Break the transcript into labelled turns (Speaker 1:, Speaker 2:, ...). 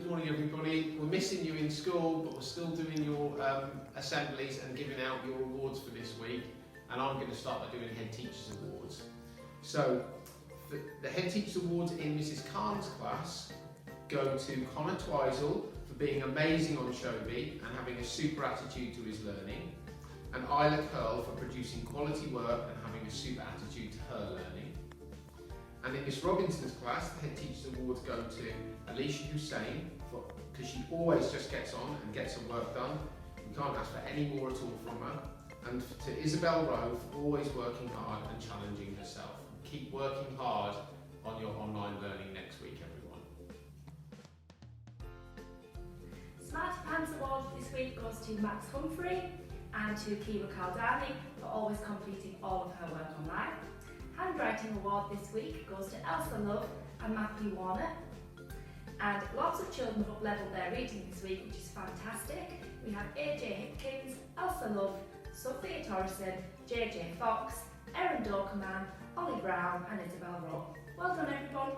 Speaker 1: Good morning everybody. We're missing you in school, but we're still doing your assemblies and giving out your awards for this week. And I'm going to start by doing Head Teachers Awards. So the Head Teachers Awards in Mrs Khan's class go to Connor Twizel for being amazing on Shobi and having a super attitude to his learning, and Isla Curl for producing quality work and having a super attitude to her learning. And in Miss Robinson's class, the Head Teachers Awards go to Alicia Hussain because she always just gets on and gets her work done. We can't ask for any more at all from her. And to Isabel Rowe for always working hard and challenging herself. Keep working hard on your online learning next week, everyone.
Speaker 2: Smarty Pants Award this week goes to Max Humphrey and to Kira Caldani for always completing all of her work online. Handwriting Award this week goes to Elsa Love and Matthew Warner. And lots of children have up-levelled their reading this week, which is fantastic. We have AJ Hipkins, Elsa Love, Sophia Torreson, JJ Fox, Erin Dorkerman, Ollie Brown and Isabel Rowe. Well done everyone!